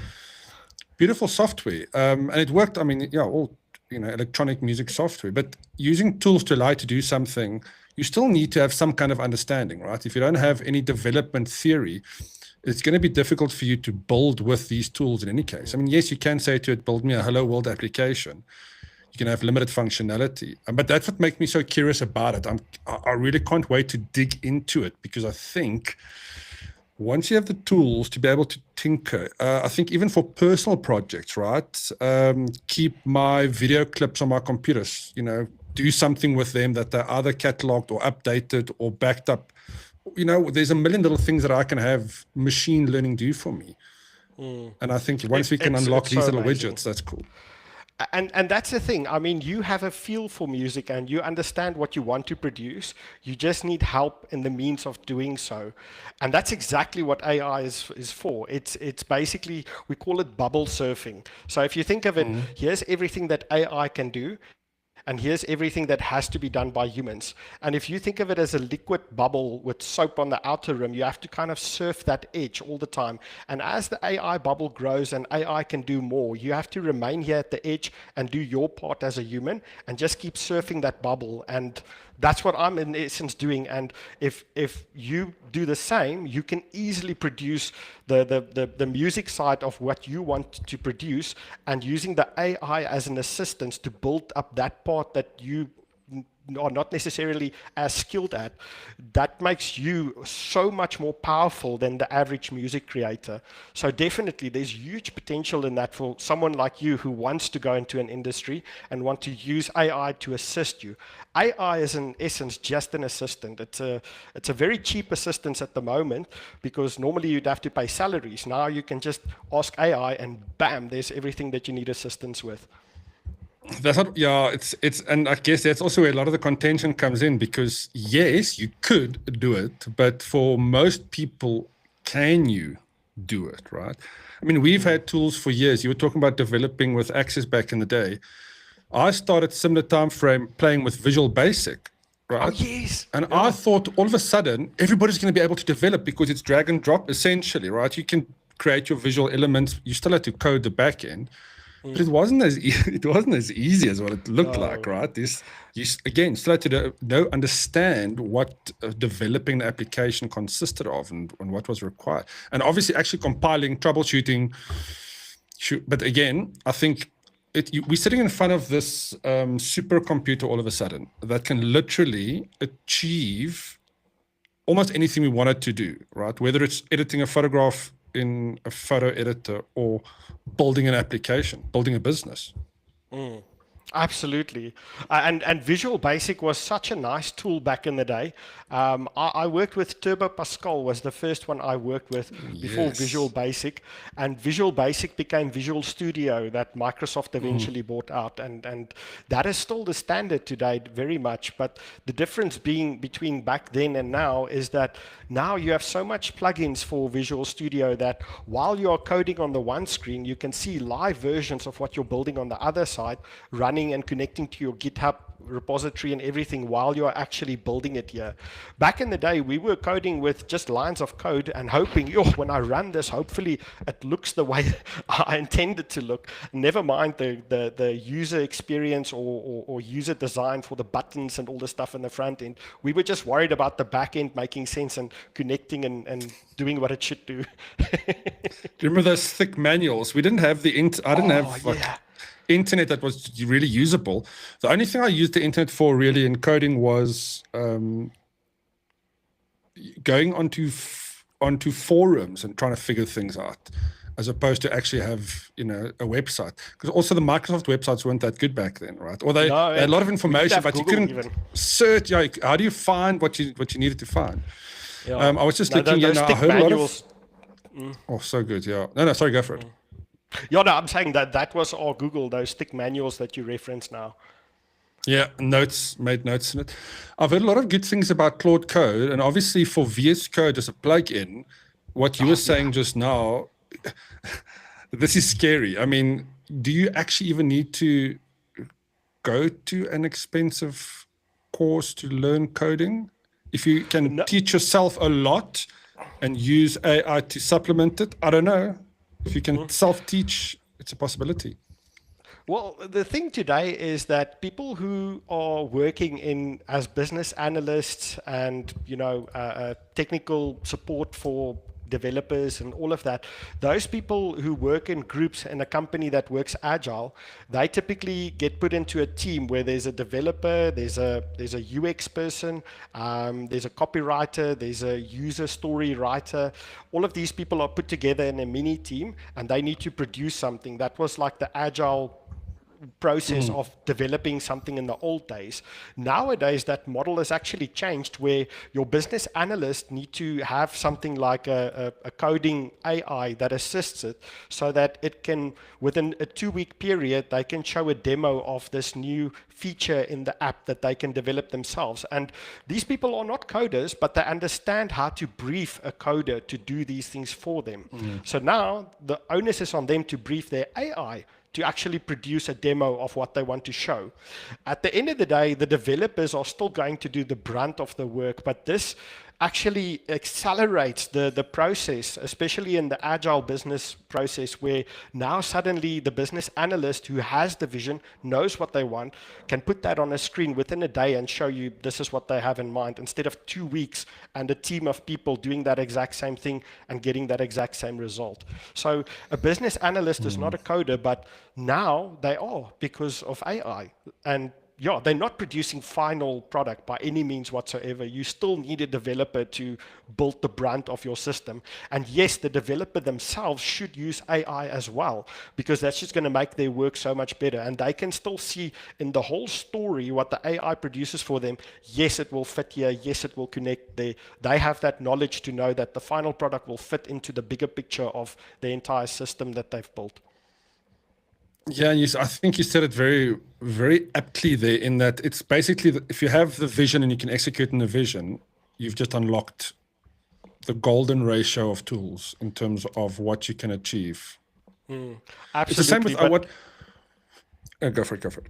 Beautiful software, and it worked. I mean, yeah, all electronic music software, but using tools to allow you to do something, you still need to have some kind of understanding, right? If you don't have any development theory, it's going to be difficult for you to build with these tools in any case. I mean, yes, you can say to it, build me a hello world application. You can have limited functionality. But that's what makes me so curious about it. I really can't wait to dig into it, because I think once you have the tools to be able to tinker, I think even for personal projects, right? Keep my video clips on my computers, do something with them that they're either cataloged or updated or backed up. There's a million little things that I can have machine learning do for me. And I think once we can unlock It's these so little amazing. widgets, that's cool. And that's the thing. I mean, you have a feel for music and you understand what you want to produce. You just need help in the means of doing so. And that's exactly what AI is for. It's basically, we call it bubble surfing. So if you think of it, here's everything that AI can do, and here's everything that has to be done by humans. And if you think of it as a liquid bubble with soap on the outer rim, you have to kind of surf that edge all the time. And as the AI bubble grows and AI can do more, you have to remain here at the edge and do your part as a human and just keep surfing that bubble. And that's what I'm in essence doing. And if you do the same, you can easily produce the music side of what you want to produce, and using the AI as an assistant to build up that part that you are not necessarily as skilled at, that makes you so much more powerful than the average music creator. So definitely there's huge potential in that for someone like you who wants to go into an industry and want to use AI to assist you. AI is in essence just an assistant. It's a very cheap assistance at the moment, because normally you'd have to pay salaries. Now you can just ask AI and bam, there's everything that you need assistance with. That's not, yeah, and I guess that's also where a lot of the contention comes in, because yes, you could do it, but for most people, can you do it, right? I mean, we've had tools for years. You were talking about developing with Access back in the day. I started similar time frame playing with Visual Basic, Oh right? yes. And I Yeah. thought all of a sudden everybody's going to be able to develop, because it's drag and drop essentially, right? You can create your visual elements. You still have to code the back end, but it wasn't as it wasn't as easy as what it looked like, No. right? Again still had to understand what developing the application consisted of, and what was required, and obviously actually compiling, troubleshooting. But again, I think we're sitting in front of this supercomputer all of a sudden that can literally achieve almost anything we want it to do, right? Whether it's editing a photograph in a photo editor or building an application, building a business. Absolutely. And Visual Basic was such a nice tool back in the day. I worked with Turbo Pascal, was the first one I worked with before Visual Yes. Basic. And Visual Basic became Visual Studio that Microsoft eventually bought out. And that is still the standard today very much. But the difference being between back then and now is that now you have so much plugins for Visual Studio that while you're coding on the one screen, you can see live versions of what you're building on the other side running and connecting to your GitHub repository and everything while you're actually building it here. Back in the day, we were coding with just lines of code and hoping, yo, when I run this, hopefully it looks the way I intended to look. Never mind the user experience or user design for the buttons and all the stuff in the front end. We were just worried about the back end making sense and connecting and doing what it should do. Do you remember those thick manuals? We didn't have I didn't have Yeah. internet that was really usable. The only thing I used the internet for really in coding was going onto forums and trying to figure things out, as opposed to actually have a website. Because also the Microsoft websites weren't that good back then, right? Or they No, had a lot of we didn't information, have but you Google couldn't even. search. How do you find what you needed to find? Yeah. I was just No, looking, those I thick heard a lot of. manuals. Oh, so good. Yeah. No, sorry, go for it. Yeah, no, I'm saying that that was our Google, those thick manuals that you reference now. Yeah, made notes in it. I've heard a lot of good things about Claude Code, and obviously for VS Code as a plugin, what you were Oh, saying yeah. just now, this is scary. I mean, do you actually even need to go to an expensive course to learn coding? If you can No, teach yourself a lot and use AI to supplement it, I don't know. If you can self-teach, it's a possibility. well, the thing today is that people who are working in as business analysts and technical support for developers and all of that, those people who work in groups in a company that works agile, they typically get put into a team where there's a developer, there's a UX person, there's a copywriter, there's a user story writer. All of these people are put together in a mini team and they need to produce something. That was like the agile process of developing something in the old days. Nowadays, that model has actually changed where your business analysts need to have something like a coding AI that assists it so that it can, within a 2-week period, they can show a demo of this new feature in the app that they can develop themselves. And these people are not coders, but they understand how to brief a coder to do these things for them. So now the onus is on them to brief their AI to actually produce a demo of what they want to show. At the end of the day, the developers are still going to do the brunt of the work, but this actually accelerates the process, especially in the agile business process, where now suddenly the business analyst who has the vision, knows what they want, can put that on a screen within a day and show you this is what they have in mind, instead of 2 weeks and a team of people doing that exact same thing and getting that exact same result. So a business analyst is not a coder, but now they are because of AI. And yeah, they're not producing final product by any means whatsoever. You still need a developer to build the brand of your system. And yes, the developer themselves should use AI as well, because that's just going to make their work so much better. And they can still see in the whole story what the AI produces for them. Yes, it will fit here. Yes, it will connect there. They have that knowledge to know that the final product will fit into the bigger picture of the entire system that they've built. Yeah, I think you said it very, very aptly there in that it's basically, if you have the vision and you can execute in the vision, you've just unlocked the golden ratio of tools in terms of what you can achieve. Absolutely. It's the same with what... go for it.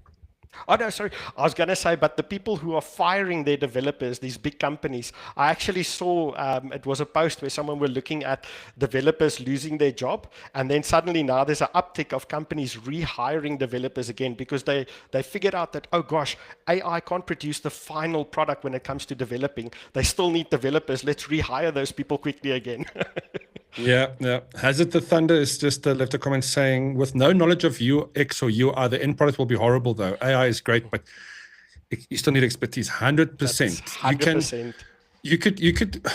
Oh, no, sorry. I was going to say, but the people who are firing their developers, these big companies, I actually saw, it was a post where someone were looking at developers losing their job. And then suddenly now there's an uptick of companies rehiring developers again because they figured out that, oh gosh, AI can't produce the final product when it comes to developing. They still need developers. Let's rehire those people quickly again. Yeah. Hazard the Thunder is just left a comment saying, with no knowledge of UX or UI, the end product will be horrible though. AI is great, but you still need expertise. 100%. That's 100%. You could.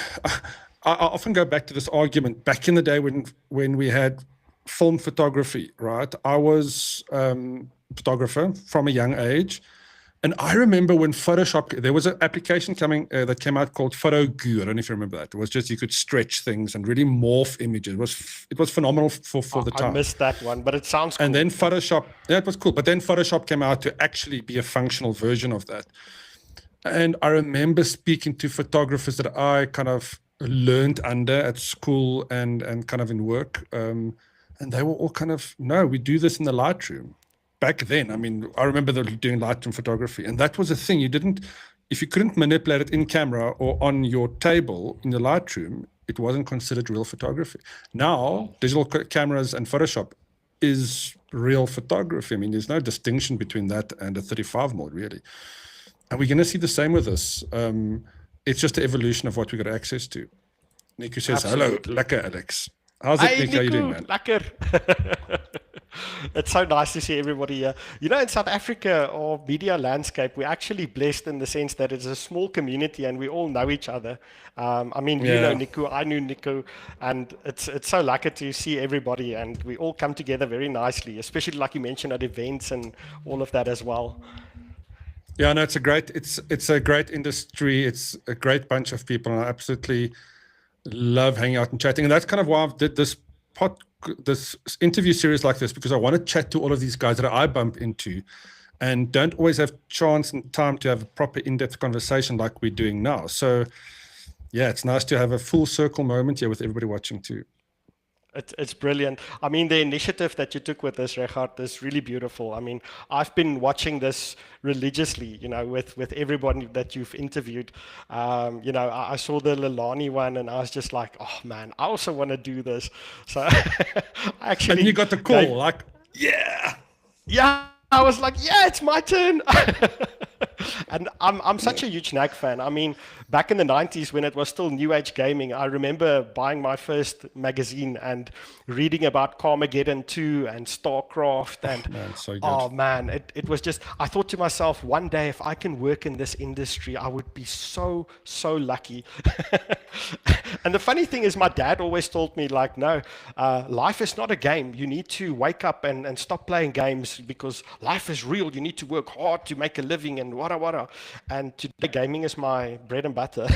I often go back to this argument. Back in the day when we had film photography, right? I was photographer from a young age. And I remember when Photoshop, there was an application that came out called Gous. I don't know if you remember that. It was just you could stretch things and really morph images. It was phenomenal for the time. I missed that one, but it sounds cool. And then Photoshop, yeah, it was cool. But then Photoshop came out to actually be a functional version of that. And I remember speaking to photographers that I kind of learned under at school and kind of in work. And they were all kind of, no, we do this in the Lightroom. Back then, I mean, I remember them doing Lightroom photography, and that was a thing. If you couldn't manipulate it in camera or on your table in the Lightroom, it wasn't considered real photography. Now, digital cameras and Photoshop is real photography. I mean, there's no distinction between that and a 35 mode, really. And we're going to see the same with this. It's just the evolution of what we got access to. Nico says, Absolutely. Hello, lekker, Alex. How's it, Nico? How you doing, man? Lekker. It's so nice to see everybody here. You know, in South Africa, our media landscape, we're actually blessed in the sense that it's a small community and we all know each other. I mean, you know Nico, I knew Nico, and it's so lucky to see everybody, and we all come together very nicely, especially like you mentioned at events and all of that as well. Yeah, no, it's a great industry. It's a great bunch of people, and Love hanging out and chatting, and that's kind of why I've did this interview series like this, because I want to chat to all of these guys that I bump into and don't always have chance and time to have a proper in-depth conversation like we're doing now. So yeah, it's nice to have a full circle moment here with everybody watching too. It's brilliant. I mean, the initiative that you took with this, Rechard, is really beautiful. I mean, I've been watching this religiously, with everybody that you've interviewed. I saw the Lilani one and I was just like, oh man, I also want to do this. So I actually. And you got the call, like, yeah, I was like, yeah, it's my turn. And I'm such a huge NAG fan. I mean, back in the 90s when it was still New Age gaming, I remember buying my first magazine and reading about Carmageddon 2 and StarCraft. And man, so good. oh man, it was just, I thought to myself, one day if I can work in this industry, I would be so lucky. And the funny thing is, my dad always told me, like, no, life is not a game. You need to wake up and stop playing games because life is real. You need to work hard to make a living and wada. And today, gaming is my bread and butter.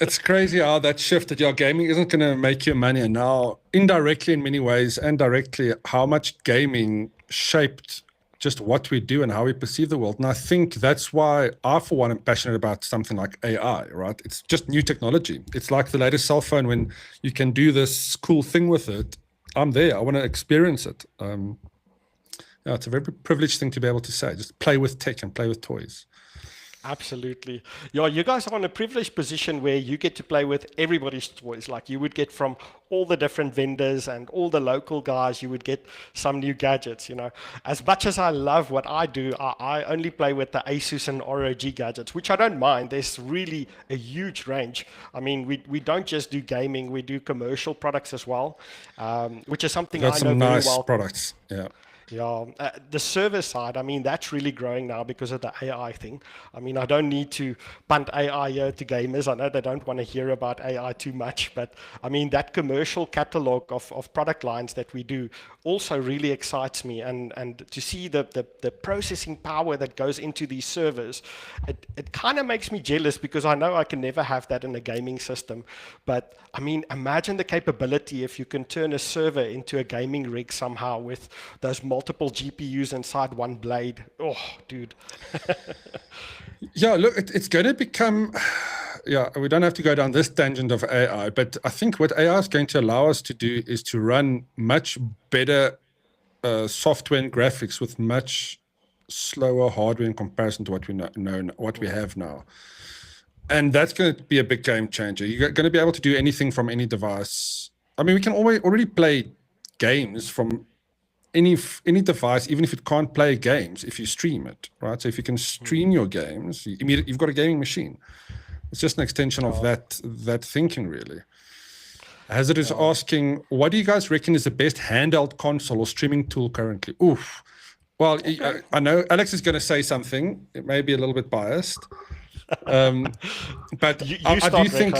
It's crazy how that shifted. Yeah, gaming isn't going to make you money. And now, indirectly in many ways, and directly, how much gaming shaped just what we do and how we perceive the world. And I think that's why I, for one, am passionate about something like AI, right? It's just new technology. It's like the latest cell phone when you can do this cool thing with it. I'm there. I want to experience it. Yeah, it's a very privileged thing to be able to say. Just play with tech and play with toys. Absolutely. Yeah, you guys are in a privileged position where you get to play with everybody's toys. Like you would get from all the different vendors and all the local guys, you would get some new gadgets, As much as I love what I do, I only play with the Asus and ROG gadgets, which I don't mind. There's really a huge range. I mean, we don't just do gaming, we do commercial products as well, which is something I know some very nice well. products, yeah. Yeah, the server side, I mean, that's really growing now because of the AI thing. I mean, I don't need to punt AI here to gamers. I know they don't want to hear about AI too much, but I mean, that commercial catalog of product lines that we do also really excites me. And to see the processing power that goes into these servers, it kind of makes me jealous because I know I can never have that in a gaming system. But I mean, imagine the capability if you can turn a server into a gaming rig somehow with those multiple GPUs inside one blade. Oh, dude. Yeah, look, it's going to become, yeah, we don't have to go down this tangent of AI, but I think what AI is going to allow us to do is to run much better software and graphics with much slower hardware in comparison to what we know what we have now. And that's going to be a big game changer. You're going to be able to do anything from any device. I mean, we can already play games from any device, even if it can't play games, if you stream it, right? So if you can stream your games, you've got a gaming machine. It's just an extension of that thinking, really. Hazard is asking, what do you guys reckon is the best handheld console or streaming tool currently? Oof. Well, okay. I know Alex is going to say something. It may be a little bit biased. But I do think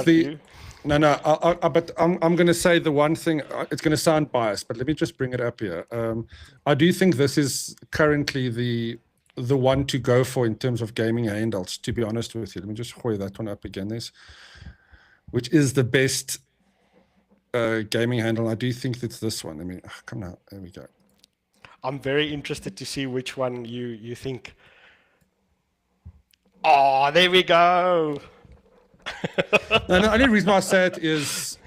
but I'm going to say the one thing, it's going to sound biased, but let me just bring it up here. I do think this is currently the one to go for in terms of gaming handhelds, to be honest with you. Let me just hoy that one up again. Which is the best gaming handle. I do think it's this one. I mean, come now, there we go. I'm very interested to see which one you think. Oh, there we go. No, the only reason I say it is,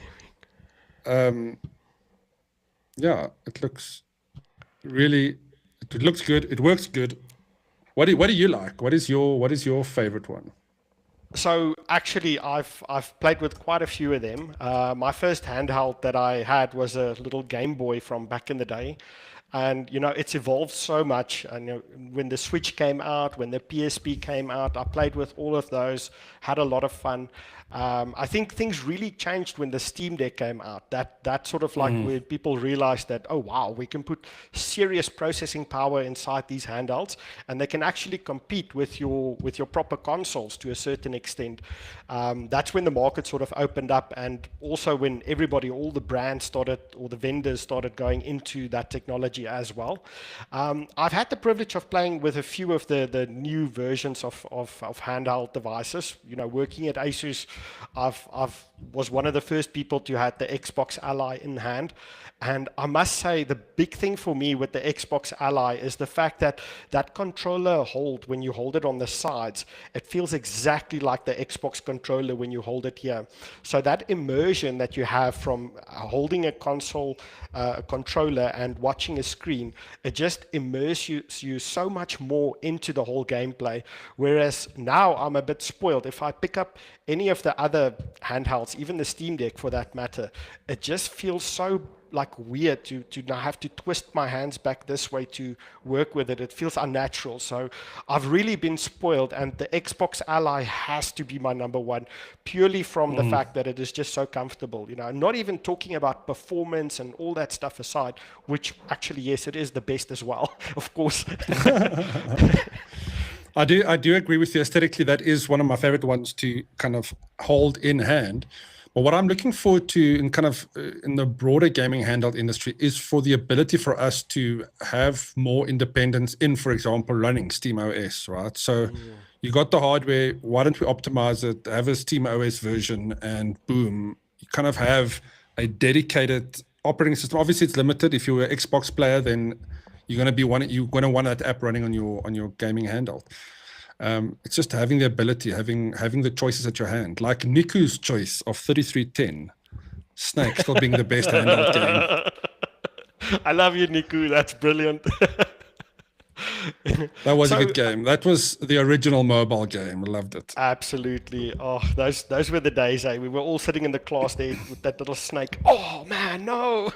yeah, it looks good. It works good. What do you like? What is your favorite one? So actually, I've played with quite a few of them. My first handheld that I had was a little Game Boy from back in the day. And, it's evolved so much. And when the Switch came out, when the PSP came out, I played with all of those, had a lot of fun. I think things really changed when the Steam Deck came out. That sort of like where people realized that, oh, wow, we can put serious processing power inside these handhelds, and they can actually compete with your proper consoles to a certain extent. That's when the market sort of opened up, and also when all the brands started, or the vendors started going into that technology as well. I've had the privilege of playing with a few of the new versions of handheld devices. You know, working at Asus, I've was one of the first people to have the Xbox Ally in hand. And I must say, the big thing for me with the Xbox Ally is the fact that that controller hold, when you hold it on the sides, it feels exactly like the Xbox controller when you hold it here. So that immersion that you have from holding a console, a controller, and watching a screen, it just immerses you so much more into the whole gameplay. Whereas now I'm a bit spoiled. If I pick up any of the other handhelds, even the Steam Deck for that matter, it just feels so like weird to now have to twist my hands back this way to work with it. It feels unnatural. So I've really been spoiled, and the Xbox Ally has to be my number one, purely from the fact that it is just so comfortable. You know, not even talking about performance and all that stuff aside, which actually, yes, it is the best as well, of course. I do agree with you. Aesthetically, that is one of my favorite ones to kind of hold in hand. But what I'm looking forward to in kind of in the broader gaming handheld industry is for the ability for us to have more independence in, for example, running Steam OS, right? So you got the hardware, why don't we optimize it, have a Steam OS version, and boom, you kind of have a dedicated operating system. Obviously, it's limited. If you're an Xbox player, then you're going to want that app running on your gaming handheld. It's just having the ability, having the choices at your hand, like Niku's choice of 3310, Snake still being the best handheld game. I love you, Niku. That's brilliant. That was a So good game. That was the original mobile game. I loved it. absolutely. Oh, those were the days, eh? We were all sitting in the class there with that little snake. Oh man, no.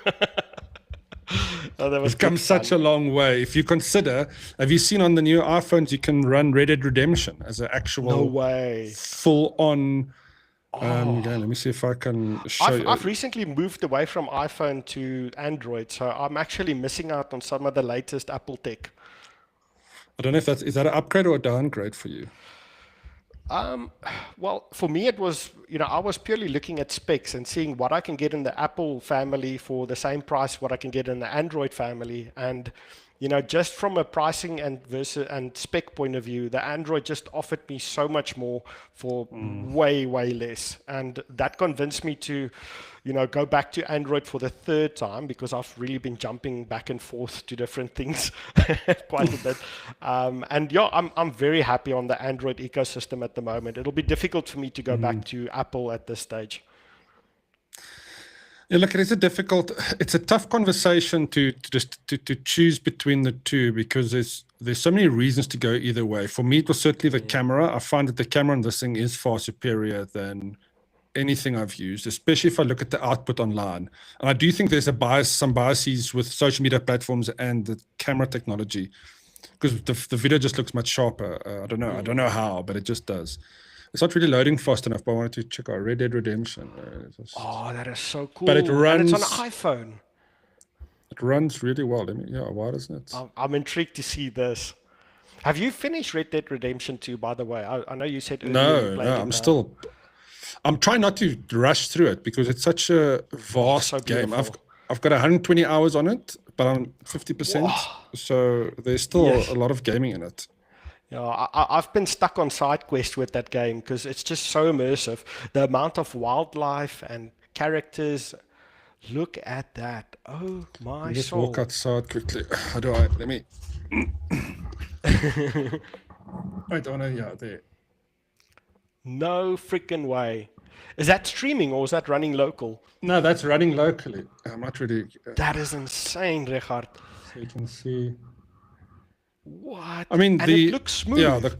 Oh, that was We've come good such fun. a long way. If you consider, have you seen on the new iPhones, you can run Red Dead Redemption as an No actual way. full-on Oh, game. Let me see if I can show I've you. recently moved away from iPhone to Android, so I'm actually missing out on some of the latest Apple tech. I don't know if is that an upgrade or a downgrade for you? Well, for me, it was, you know, I was purely looking at specs and seeing what I can get in the Apple family for the same price what I can get in the Android family. And, you know, just from a pricing and spec point of view, the Android just offered me so much more for way, way less. And that convinced me to, you know, go back to Android for the third time because I've really been jumping back and forth to different things quite a bit. And yeah, I'm very happy on the Android ecosystem at the moment. It'll be difficult for me to go back to Apple at this stage. Yeah, look, it's a tough conversation to choose between the two because there's so many reasons to go either way. For me, it was certainly the camera. I find that the camera on this thing is far superior than anything I've used, especially if I look at the output online. And I do think there's some biases with social media platforms and the camera technology because the video just looks much sharper. I don't know how, but it just does. It's not really loading fast enough, but I wanted to check out Red Dead Redemption. Oh, that is so But it cool. And it's on an runs iPhone. really well. Yeah, why doesn't it? I'm intrigued to see this. Have you finished Red Dead Redemption 2, by the way? I know you said earlier you played No, it now. I'm trying not to rush through it because it's such a Oh, so vast game. beautiful. I've got 120 hours on it, but I'm 50%. So there's still Yes. a lot of gaming in it. Yeah, I've been stuck on side quest with that game because it's just so immersive. The amount of wildlife and characters. Look at that. Oh Let my me just walk soul. outside quickly. Let me. Wait, oh no, yeah, there. No freaking way. Is that streaming or is that running local? No, that's running locally. I'm not really. That is insane, Richard. So you can see. What? I mean, And it looks smooth.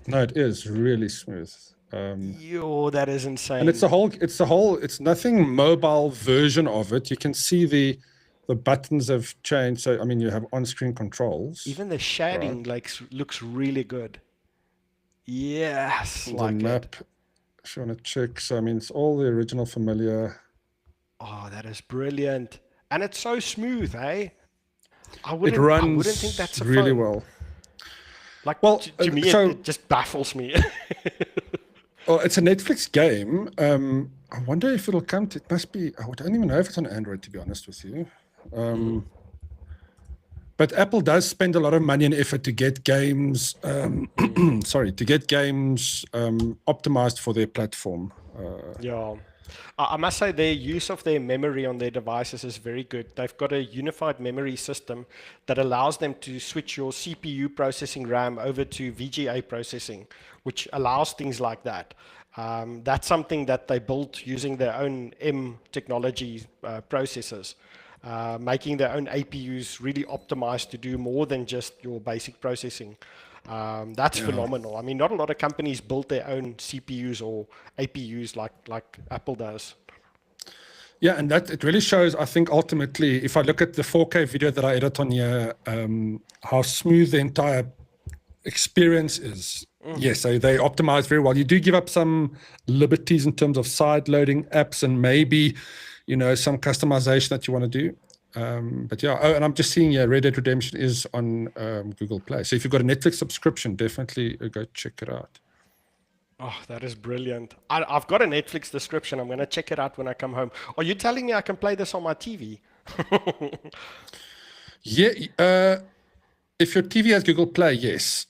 no, it is really smooth. Yo, that is And insane. it's nothing mobile version of it. You can see the buttons have changed. So, I mean, you have on-screen controls. Even the shading looks really good. Yes, The like it. map, if you want to check. So, I mean, it's all the original familiar. Oh, that is brilliant. And it's so smooth, eh? I It wouldn't think that's runs a really phone. well. Like Well, to me, it just baffles me. It's a Netflix game. I wonder if it'll come to. It must be. I don't even know if it's on Android, to be honest with you. But Apple does spend a lot of money and effort to get games, optimized for their platform. Yeah. I must say their use of their memory on their devices is very good. They've got a unified memory system that allows them to switch your CPU processing RAM over to VGA processing, which allows things like that. That's something that they built using their own M technology processors, making their own APUs really optimized to do more than just your basic processing. That's phenomenal. I mean, not a lot of companies build their own CPUs or APUs like Apple does. Yeah, and that it really shows, I think, ultimately, if I look at the 4K video that I edit on here, how smooth the entire experience is. Yes, so they optimize very well. You do give up some liberties in terms of side loading apps and maybe, some customization that you want to do. But yeah, and I'm just seeing, Red Dead Redemption is on Google Play. So if you've got a Netflix subscription, definitely go check it out. Oh, that is brilliant. I've got a Netflix subscription. I'm going to check it out when I come home. Are you telling me I can play this on my TV? Yeah, if your TV has Google Play, yes.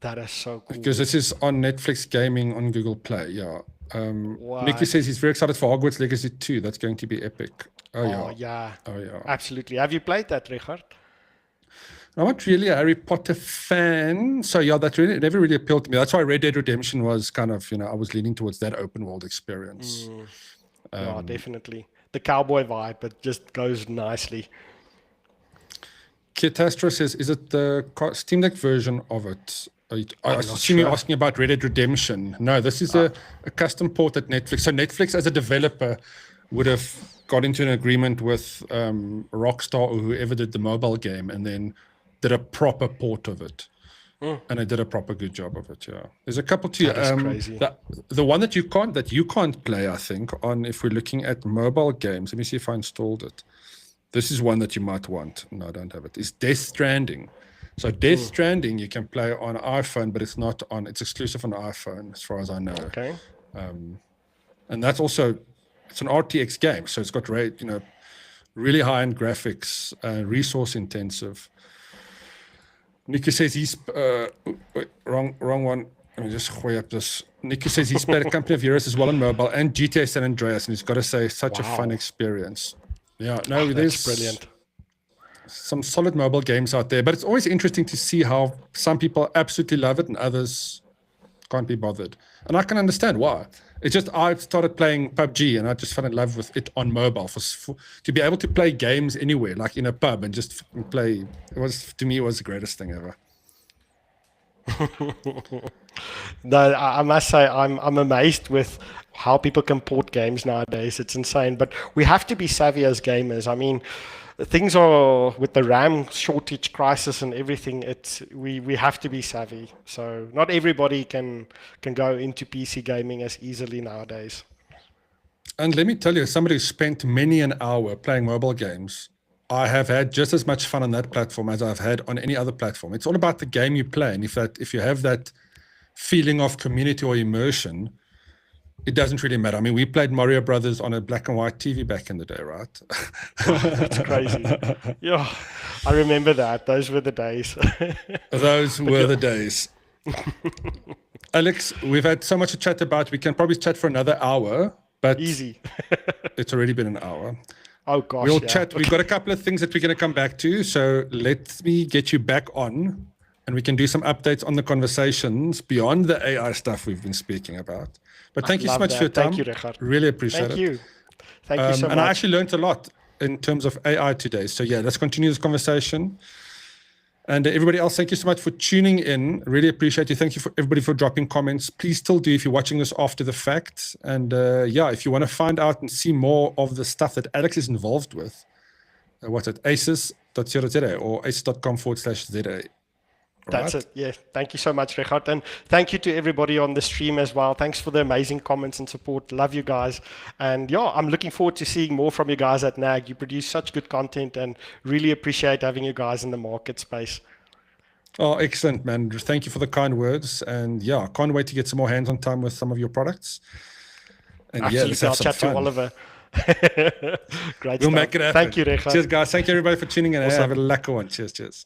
That is so cool. Because this is on Netflix Gaming on Google Play, yeah. Nicky What? says he's very excited for Hogwarts Legacy 2. That's going to be epic. Oh, Oh, yeah. yeah. Oh, yeah. Absolutely. Have you played that, Richard? I'm not really a Harry Potter fan. So, yeah, that really never really appealed to me. That's why Red Dead Redemption was kind of, I was leaning towards that open world experience. Yeah, definitely. The cowboy vibe, but just goes nicely. Kitastro says, is it the Steam Deck version of it? I not assume you're sure. asking about Red Dead Redemption. No, this is a custom port at Netflix. So Netflix, as a developer, would have got into an agreement with Rockstar or whoever did the mobile game, and then did a proper port of it. And they did a proper good job of it. Yeah, there's a couple too. That is crazy. The one that you can't play, I think, on if we're looking at mobile games. Let me see if I installed it. This is one that you might want. No, I don't have it. It's Death Stranding. So Death Stranding you can play on iPhone, but it's exclusive on iPhone as far as I know. Okay. And that's also, it's an RTX game. So it's got really high-end graphics, resource intensive. Nicky says he's, wrong one. Let me just way up this. Nicky says he's played a Company of Heroes as well on mobile and GTA San Andreas, and he's got to say, such a fun experience. Yeah, no, That's brilliant. Some solid mobile games out there, but it's always interesting to see how some people absolutely love it and others can't be bothered. And I can understand why. It's just I started playing PUBG and I just fell in love with it on mobile. To be able to play games anywhere, like in a pub and just play, to me it was the greatest thing ever. No, I must say I'm amazed with how people can port games nowadays. It's insane, but we have to be savvy as gamers. I mean, things are with the RAM shortage crisis and everything. We have to be savvy. So not everybody can go into PC gaming as easily nowadays. And let me tell you, somebody who spent many an hour playing mobile games, I have had just as much fun on that platform as I've had on any other platform. It's all about the game you play, and if you have that feeling of community or immersion, it doesn't really matter. I mean, we played Mario Brothers on a black and white TV back in the day, right? That's crazy. Yeah, I remember that. Those were the days. Those were the days. Alex, we've had so much to chat about. We can probably chat for another hour, but Easy. It's already been an hour. Oh gosh. We'll chat. We've got a couple of things that we're going to come back to. So let me get you back on and we can do some updates on the conversations beyond the AI stuff we've been speaking about. But thank you so much for your time. Thank you, Richard. Really appreciate it. Thank you. Thank you so much. And I actually learned a lot in terms of AI today. So yeah, let's continue this conversation. And everybody else, thank you so much for tuning in. Really appreciate you. Thank you for everybody for dropping comments. Please still do if you're watching this after the fact. And if you want to find out and see more of the stuff that Alex is involved with, what's it, asus.co.za or asus.com/ZA. That's it. Yeah. Thank you so much, Richard. And thank you to everybody on the stream as well. Thanks for the amazing comments and support. Love you guys. And yeah, I'm looking forward to seeing more from you guys at NAG. You produce such good content and really appreciate having you guys in the market space. Oh, excellent, man. Thank you for the kind words. And yeah, can't wait to get some more hands-on time with some of your products. And Absolutely. let's have I'll some chat fun. to Oliver. Great We'll stuff. make it happen. Thank you, Recha. Cheers, guys. Thank you, everybody, for tuning in. Have a Awesome. lekker one. Cheers, cheers.